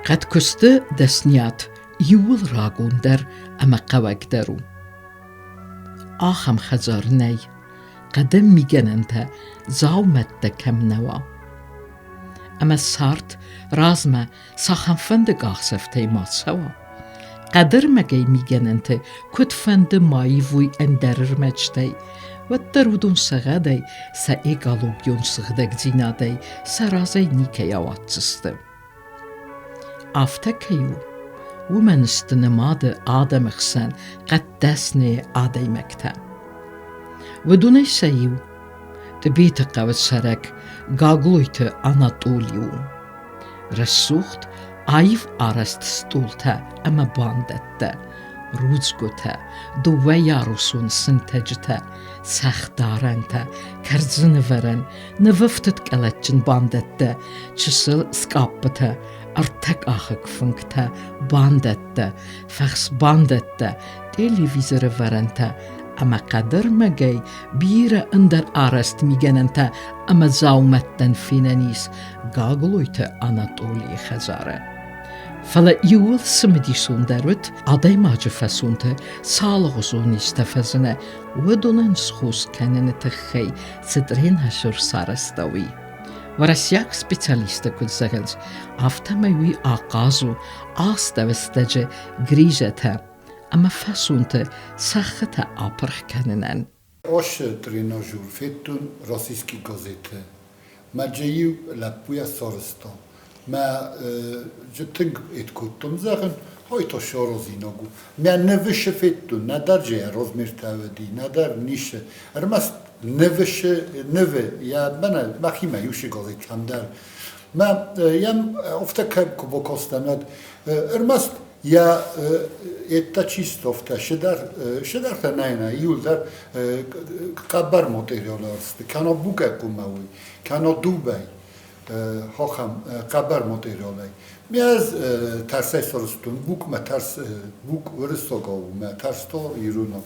قد کسته دسنیات یول راگون در اما قوک درو آخم خزار نی قدم میگنن تا زاومت دا کم نوا اما سارت رازمه ساخم فندگاه سفته ما سوا قدر مگی میگنن تا کد فند مایی وی اندرر مجتی و درودون سغدی سا ایگالوگیون سغدک زینادی سرازی نیکه یواتسسته آفتکیو ومن استنماد آدم خسن قد دسنه آدی مکتا و دونه سیو تبیت قوت سرک Гаглойты Анатоли رسوخت آیف آرست стулта اما باندته روزگوته دوه یاروسون سنتجته سختارنته کرزنورن نوفتت کلچن باندته چسل سکاپته ارتک آخک فنکته باندته فخس باندته تلویزر ورنته اما قدر مگی بیره اندر آرست میگنن تا اما زاومتن فیننیس Гаглойты Анатоли خزاره فلا یول سمدیسون دروت آدای ماجه فسونته سالغزون استفزنه و دونن سخوز کنن تخی صدرین هشور سارستاوی و رسیاق سپیциалисты کد زغلز آفتموی آقازو آستوستجه گریجه تا اما فسونته سخت آپرخ کننن. Osh trinažur fetun rosyjski gazete. Ma dzieju lapuja sorsto. Ma jetting etkutum zagen hojto szorozinogu. Ma newysze fetun, nadar dzieja rozmiertawedi, nadar nisze. Ermas newy, ja bana machima juszy gazet hamdar. Ma jam ofta kubokostanad. Ermas یا ایتا چیستofta شدار تا نه ایول در کبر متریال است کانو بوکه کوماوی کانو دوبای هاخم کبر متریالی میاز ترسای سرستون بوک ما ترس بوک ورستوگاو ما ترس تو ایرونو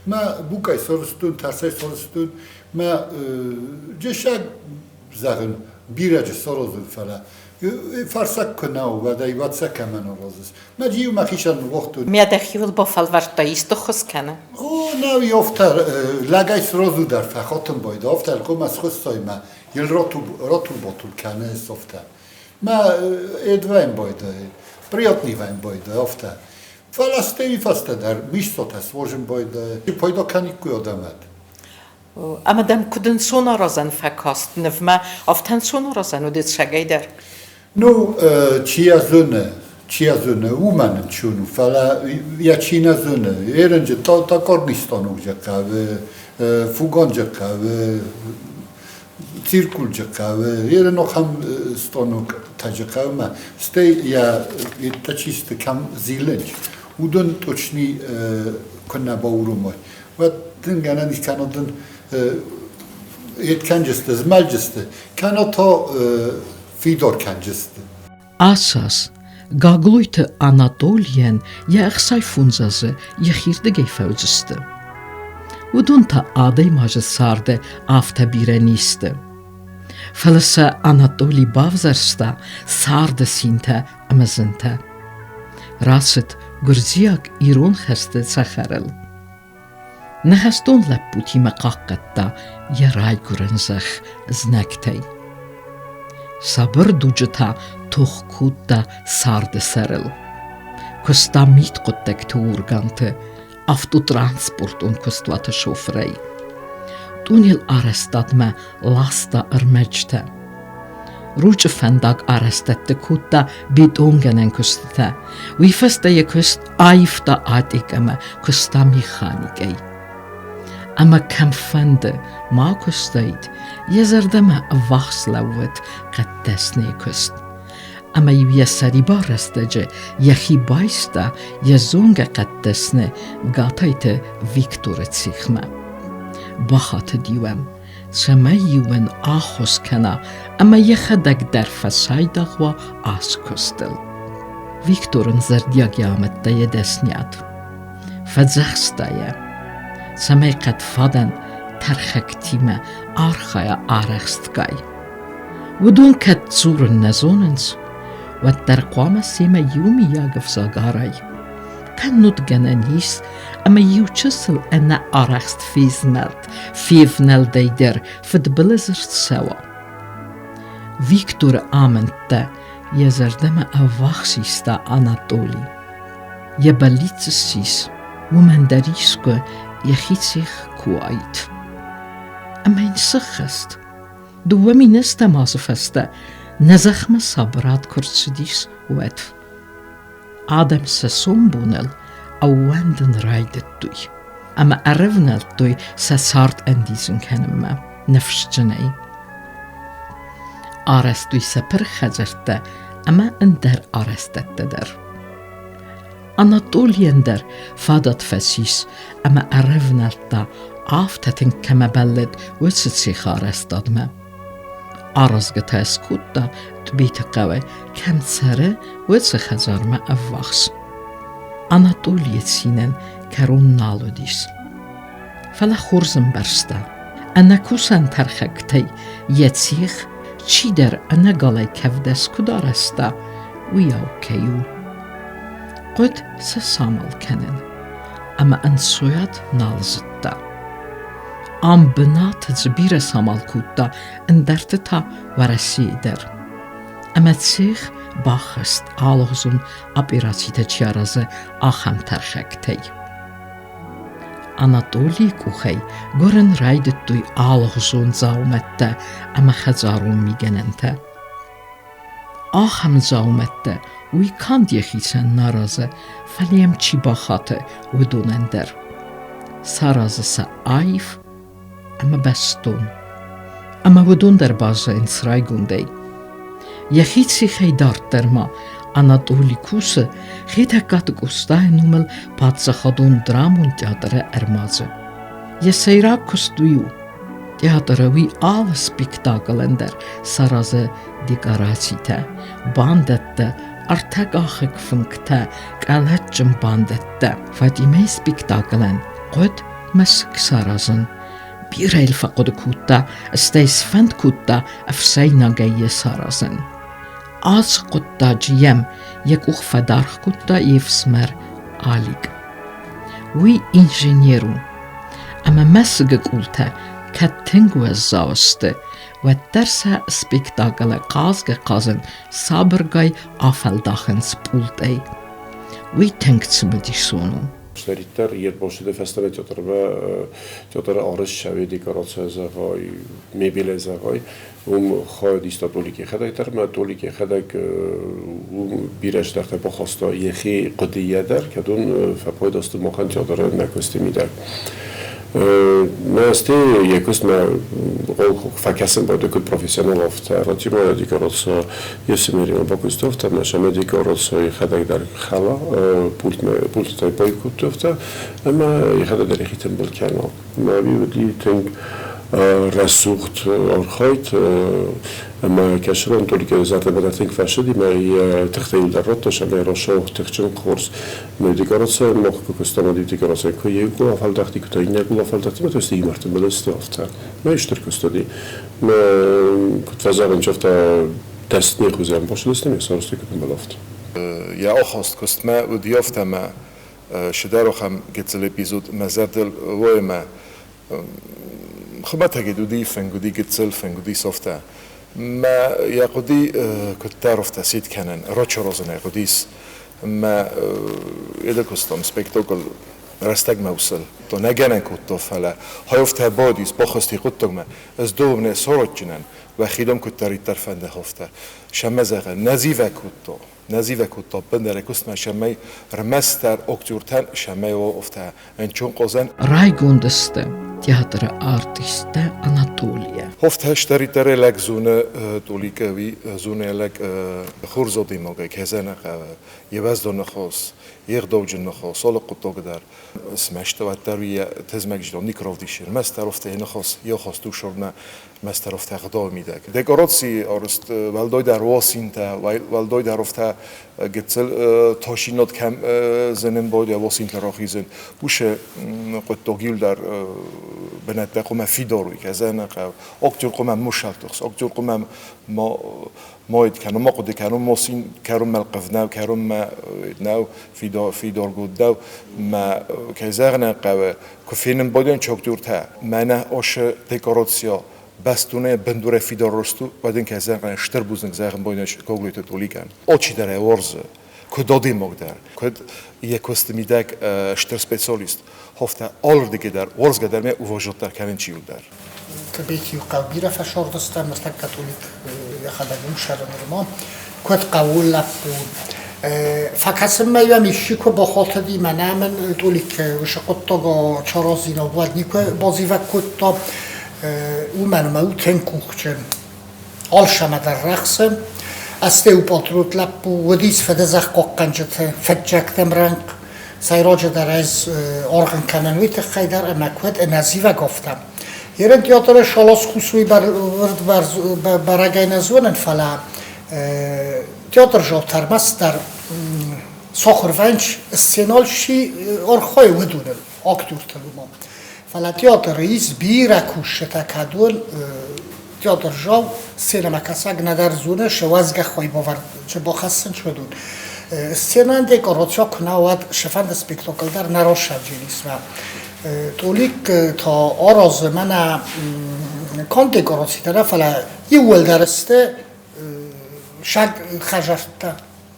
ما بوکای سرستون ترسای سرستون ما جشگ زغن بیرج سرزول فلا فرسک کناو و دای واتساک من روزس. ماجیو مخیشان وقتو. میادخیول با فالورد ایستو خس کنه. ناو یافتر لگایس روزو در فخاتم باید. آفتر کم از خستای ما یل راتول باتول کنه سوفتر. ما ادوایم باید. پریاتنی وایم باید. آفتر. فلسطینی فسته در میشتات است. وجم باید. پیدا کنی کوی آدمت. اما دم کدن سونا رازن فکاست نفما آفتن سونا رازن و دید شگای در. No, cia zone, umanen čunu, fala jačina zone, jerenže ta kornistonu džakave, fugon džakave, cirkul džakave, jeren oham stonu ta džakave, ma stej ja ta čiste kam zilenč, udon točni konna baurumoj, va ten gana ni kanodun etkanceste, zmalceste, kanoto فیدور کنجسته. Asas, Гаглойты Anatoliyen yaxsay funzazı yaxirdegi fevciste. Udunta aday majı sarde afta bireniste. Falasa Anatoli bavzarsta sarde sinte amazinte. Rasit gurziyak iron xeste tsaxaril. Nehaston lapputi maqaqqatta yaray guranzakh znaktay. Sabır ducita tohkutta sardı sarıl. Kusta mit qottek tuurgante автотранспортун куствата шофрей. Тунил арестатме ласта армечте. Руч фендаг арестette kutta bidongenen kustete. Вифесте куст айфта атикаме куста механикей. Ама камфенде ма кустейт езердеме вахславет قدسنه کست. اما یه سری بارستجه یخی بایسته یه زونگ قدسنه گاتایت ویکتور تسیخمه. باخات دیوم سمه یون آخوز کنه اما یه خدک در فسایده و آس کستل. ویکتورن زردیاگی آمد دایه دسنیاد. فزخستایه سمه قد فادن ترخکتیمه آرخای آرخستگای. ودون کت زورن نزوننز والترقوام السيما يومي ياقف زاقاري كانت جنانيس أما يوچسل أنا أرخست فيفنال ديدر فدبلزرت سوا فيكتور آمنتا يزردما أواخسيستا أناتولي يباليتسيس ومندريسكو يخيتسيخ كوايت أما ينسخست دوامي نستا مازفستا نزخم صبرات كرتسديس واتف آدم سسومبونل أو واندن رايدتوي أما أرفنالتوي سسارت أنديزن كنما نفش جناي آرستوي سپر خزرتا أما اندر آرستت در أناتوليان در فادت فسيس أما أرفنالتا آفتتن كما بلد وستسيخ آرستاد ما آرزگتا اسكوتا تبيت قوي كم سره وتسخ هزار ما أفواخس أناتوليا سينن كرون نالو ديس فلا خورزن برستا أنا كوسان ترخكتي يتسيخ چي در أنا غالي كفدس كدارستا وياو كيو قد سسامل كنن أما أنسويات نالزتا آم بنات زبير سامال كوتا اندرتتا ورسيدر أما تسيخ باخست آلغزون أبيراتي تجارزة آخم ترخكتي أناتولي كوخي غورن رايدتوي آلغزون زاومتا أما خزارون ميگننتا آخم زاومتا وي كاند يخيسن نارازة فليم چي باخاته ودونندر سارازة سا آيف أما بستون أما ودون در بازه انسراي گونده يخيتسي خيدار درما أناتولي كوسه خيدا كاتقوستا نومل پادزخادون درامون تياتر ارمازه يسيرا كستويو تياتروي آل سبيكتاكلندر سارازه ديكاراتيتا باندتا ارتاقاخك فنكتا كالهجم باندتا فاتيمي سبيكتاكلن قد مسك سارازن بيريل فقد كوتا استيس فند كوتا افسينا جاي سارازن آز قطا جيم يكوخ فدارخ كوتا يفسمر آليق وي انجينيرو اما مسك قولتا كتنگو الزاوست والدرسة سبيكتاكل قازگ قازن صابرگاي آفلداخن سپولتاي وي تنگتسمدي سونو Շներիտար երբ բոշիդը ֆեստիվալ թյոտերը արış շավի դեկորացիա զավայ մեբիլե զավայ խոյ դիստատոլիկի խդայտար մատոլիկի խդակ բիրաշ դարթե բոխոստո յեխի qdiyadar կդուն ֆապոյդոստը մոխան թյոտերը նակոստիմիդար Մստի եկուս մը ֆակասն բոդը կուտ պրոֆեսիոնալ օֆտա ռատիմա դիկորոսը եսմերի բակուստով տա մաշամե դիկորոսը խադակ դար խալա պուլտը պայկուտ օֆտա ամա իխադա դերի խիտեն բլքանո մավի ուդի տենք رسوخت آرخایت اما کشوران طوری که زرده بدرتنگ فرشدی می تختیل در رد داشتم می راشاق تختچن خورس می دیگرات موقع که کستم دی دیگرات که یکو افال دختی که تا این یکو افال دختی متوسط این مرتب بلسته افتر می اشترک استادی می کت فزارن شفت دست نیخوزیم باشه دست نمی سارستی کتم بلافت یا آخاست کست ما و دیافتم شدارو خم گتزل اپیزود مزردل وای ما خب تجدودي فنجودي جتسل فنجودي سوفتا ما يقودي كنت تعرف تسيد كانن روتشروزن يقوديس ما إذا كستم سبيكتوكل رستق موصل تو نجنن كتو فلا هيفته بوديس بخستي كتو ما از دوبنه سورتجنن و خیدم كنت تريد ترفنده هفته شمزغه نزیوه کتو بندر کست شمی رمستر اکتورتن شمی و افته انچون قزن رايگوندسته تياتر ارتيسته أناتوليا هفته اشتري ترى لك زونه توليكوي زونه لك خورزو ديموغي كهزنه يوزدو نخوص يغدوج النخوص سال قطو قدر اسمشت و تروي تزمك جلو نيكروف ديشير مستر افته نخوص يخوص تو شورنا مستر افته غدا میده ديكوراتسي ارست والدوي در واسينتا والدوي در افته گتسل تاشینات کم زنن باید واسینتا راخیزن بوشه قطو گیل در بنت قوم فيدوروي كذا أكتر قوم مشالتوخس أكتر قوم ما كانوا ما قد كانوا موسين كانوا ملقفنا كانوا ما ناو فيدور قدوا ما كذا قوي كفينن بدون شكتور تا منا أش ديكوراتسيا بس تونه بندوره فیدار رستو بعدین که زن شتر بودن زن باینش гаглойты Анатоли کن. آچی داره ورز کدادی مقدار کد یک کستمیدک شتر سپیشالیست هفته آلردی که در ورز که در می اوجود در کنن چیو در. تبیکی قلبی را فشار دستم مثل کاتولیک یا خداگون شرم ما کد قبول لبود. فقط میگم میشی که با خاطری من تولیک وش قطعا چارازینا بود نیکو بازی و کتاب او منو تنکوخچن آلشم در رقصم استیو پاتروت لب ودیس فدزخ قنجت فجکتم رنگ سیراج در از آرگن کننویت خیدر امکوت نزیوه گفتم یرن تیاتر شالاس خوصوی برگای نزونن فلا تیاتر جاوتر مست در ساخر ونچ استینال شی آرخای ودونن آکتور تلومان فلا تیاتر رئیس بیره کوشه تکدون تیاتر جاو سینما کساگ ندر زونه شوازگه خواهی باور چه با خستن چه بدون سینان دکوراتیا کناواد شفند سپیکتاکل در نراش شبجینیست و تولیک تا آراز من کان دکوراتی داره فلا یه ول درسته شگ خجرته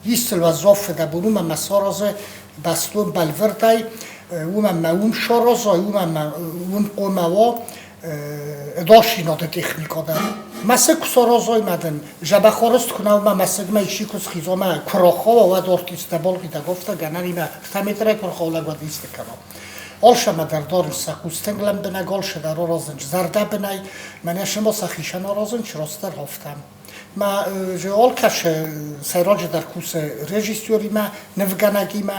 یستل و زاف ده بونو من مسارازه بستون بلوردای ومن اون شارازای ومن اون قوموا داشینات تکنیکا داره مثل کسارازای مدن جبه خارست کنه و مثل میشی کس خیزام کراخا و دارتیست بالقی تا گفته گنری ما تمیتره کراخا لگو دیست کنم آلش ما در دار سخوستنگلم بنگالش در آرازنج زرده بنای من شما سخیشن آرازنج راستر هفتم ما جوال کش سیراج در کوس رژیسوری ما نفگنگی ما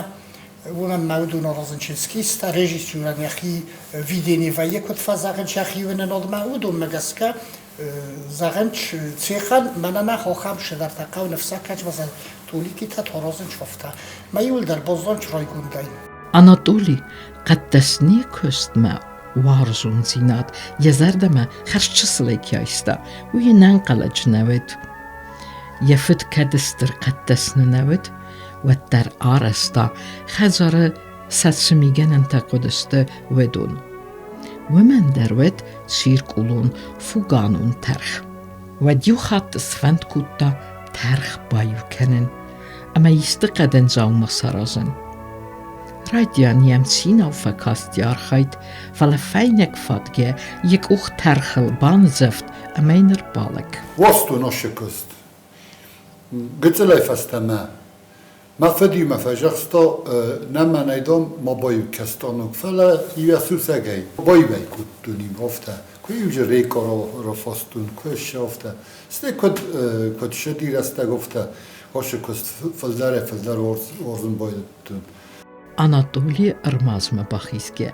ومن مودون رازنچسکی است رژیسوران یخی ویدینی و یک کد فزاقنچ یخی و نناد مودون مگسکه زاقنچ چیخن من نه خواهم شدر تقو نفسه کج وزن تولی کی تا رازنچ وفته میول در بازدانچ رایگوندای Anatoli qaddasni köstme warzun zinat yazardama xarchslaykyaysta u yinan qalajnavet yafit kadistir qaddasnavet وتر آرستا خزاره ساتسمیگن تقدسته ودون ومن دروت سیرکولون فوگانون ترخ و دیو خط سفند کوتا ترخ بایو کنن اما یستقدن زاو مسارازن رادیان یمسینا و فکاست یارخایت فلا فینک فادگه یک اوخ ترخل بانزفت امینر بالک وستو ناشکست گتلای فستمه ما فدی ما فجرستا نما نیدم ما بایو کستانو فلا یاسوس اگه بایو کودونیم هفته کوی جری کارو رفاستون کوش هفته است کد شدی راستا گفته هاش کست فلدار ورزن بایدتون Anatoli ارمازم باخیسکه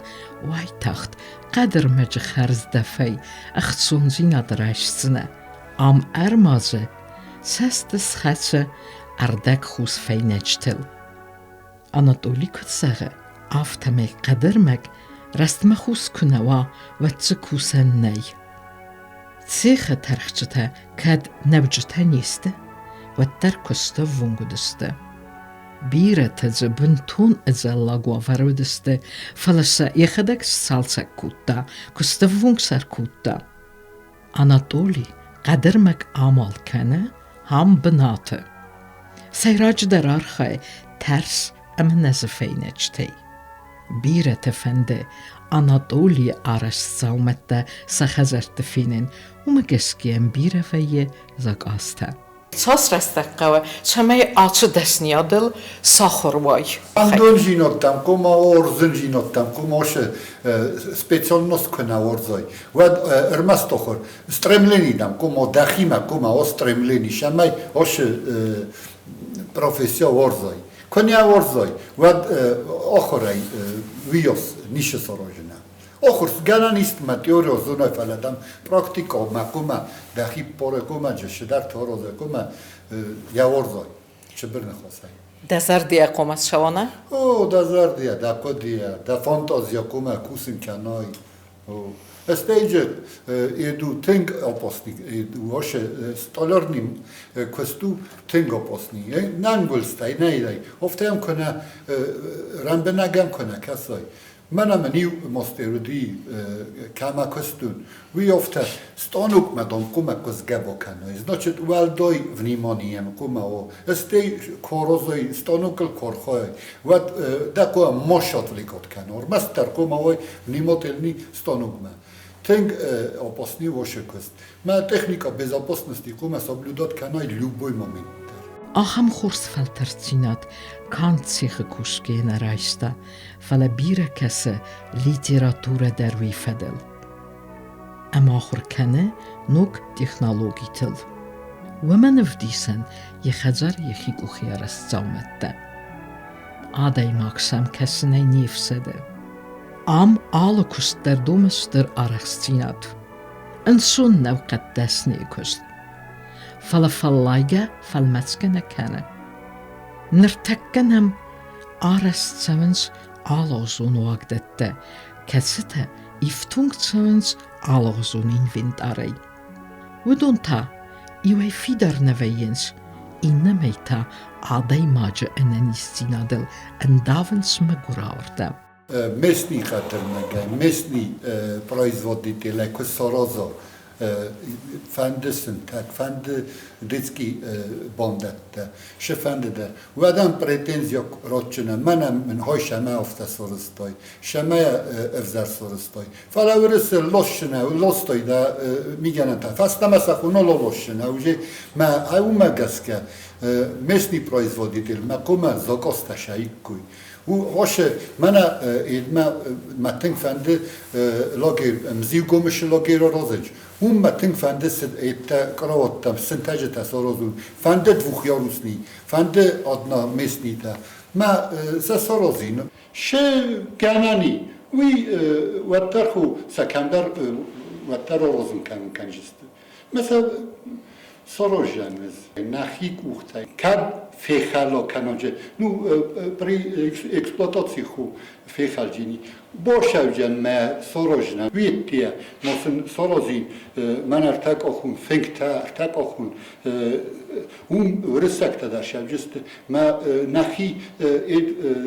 وای تخت قدر مج خرز دفعی اختصونزی ندرشتنه ام ارمازه سستس خچه اردک خوز فینچتل. Anatoli کتساقه آفتمه قدرمک رستم خوز کنوا و تسکوسن نی. تسیخ ترخچته کد نبجته نیسته و ترکسته ونگودسته. بیره تزبن تون ازلا گوافرودسته فلسه یخدک سالسک کوتا کسته ونگ سر کوتا. Anatoli قدرمک آمال کنه هم بناته. سیراج در آرخای ترس اما نزفینچتی. بیره تفنده Anatoli آرست زومته سخزرت فینن و مگسکیم بیره فیه زگاسته. ساس رستقه چمه آچه دسنیادل ساخر وای. اندون جیناتم کم آورزن جیناتم کم آش سپیشالناست کنه آورزای. و ارمست آخر استرملینیدم کم دخیمه کم استرملینی شمای آش پروفسیا آورزای. کنی آورزای و آخرای ویوس نیش سراجنه. آخر گنا نیست ما تئوری زنای فلادم پراکتیکا مکوما دخیل پاره کوما جشه در تاروزه کوما یاورزای چه برن خواستای. دزردیه قومت شوانه؟ او دزردیه، دکودیه، د فانتازیا کوما کوسیم کنای Stage edu ting opposni edu oshe stolarnim questu ting opposni nangul stai nei oftem kona rambenagam kona kasoi mana maniu mosterudi kama kostun we ofta stonuk madon kuma kozgabokano значит валдой вниманием kuma o stay korozoi stonukal korkhoi wat dako moshot vlikot kanor master kuma oi vnimotelni stonukma Тинг опасный вошекост. Ма техника безопасности кума соблюдать канай любой момент. Ахам хурс фалтерцинат канцихы кушкена райста фалабира кесе литература дарви федел. Ама ахур кане нук технологий тил. ومن فديسن يخزر يخيقو خيارس زامته. Адай максам кесне нефседе. Am alle kuster domester arachstinat. Een son nou qaddasni kust. Falafallayga falmatskana kana. Nirtakkanam arastsavens alozun wagdette. Katsita iftungsavens alozun inventarei. Udunta iwe fidar nevejens. Inna meita aday maja enanistinadel endavens maguraorda. Местни хатернага, местни производители, како Сорозо, фандесен, так, фанде детски бондата, ше фандеда. Уадам претензио рочена, манам мен хой шама офта соростой, шама евзар соростой. Фала вресе лошена, лостой да миганата. Фастама сахуно лошена, уже ма аумагаска местни производитель, ма кома зокоста шаикуй. Hoše, mana mating fande loger mziugomish loger rozeč. Mating fande se eta kraotam sentažeta sorozun. Fande dvuhjarusni, fande odna mesnita. Ma za sorozin. Še kanani. Vi vatarhu sakandar vatar rozun kanjist. Mesela Sorojans, nachik uchtaj. Kad fechalo kanoje, pri eksploatacji fechaldzini, boszałdzian me sorojna. Wiecie, mosen sorozin, manar tak ochun, fengta tak ochun, rysakta da szałdziste, ma nachi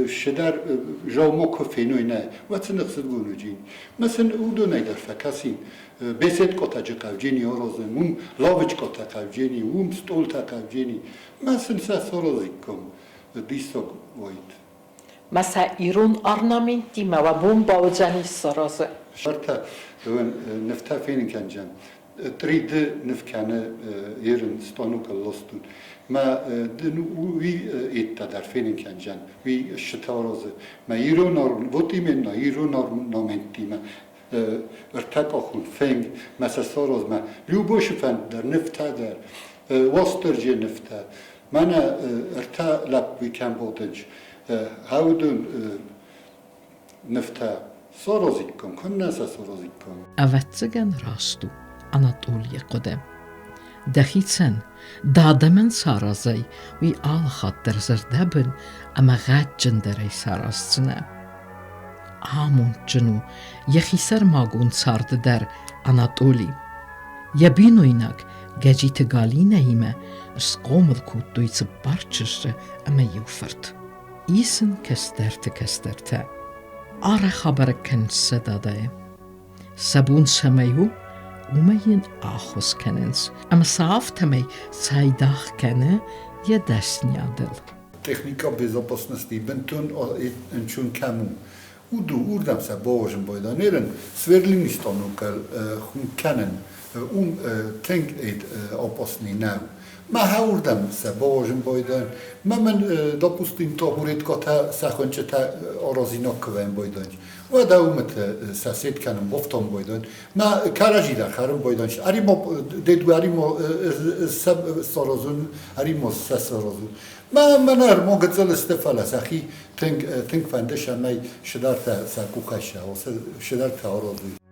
szedar żałmoko fenojne, wacynach zedgunudzin. Masen udonaj dar fakasin. Besed kota jekavjeni orozem, lovic kota kavjeni, stolta kavjeni. Masen sa sorozikom, disog voit. Masa irun ornamenti ma wa bomba ojani soroze. Sharta nefta fenin kanjan. 3D nefkane yerin stonuk lostun. Ma vi etta dar fenin kanjan. Vi shtaroze. Ma irun votimen irun ornamenti ma ارتقاخون فنگ مثل ساروز من لوبوش فند در نفته در وسترجی نفته من ارتا لب بیکم بودنج هاودون نفته ساروزی کن نسا ساروزی کن اوتزگن راستو Anatoli قدم دخیتسن دادمن سارازی وی آل خاطر زردبن اما غجن دری سارازتنه Amon cinu, yexisar magun sardı der Anatoli. Yabin oynak, gecite galine ime, skomel kutuysa parçası ama yufert. İsin kesterte. Ara haber kense dadaya. Sabun samayu, umayin ahos kenens, ama saaf temey saydah kene ya desnyadil. Technika bezopasnosti, bentun enčun kamu. Urdam se božem bojdaneren, sverlini stonukal kanen, tenk opasni nav. Ma urdam se božem bojdan, ma men dopustim to huretkota sahončeta orozinokven bojdan. Vada umete sa setkanem boftom bojdan, ma karajida harum bojdan. Arimo dedu arimo sorozun, arimo sa sorozun. ما منار موجود زل استفلا سخي تنك فندش ماي شدارت ساكوكاشا أو شدارت أوروزي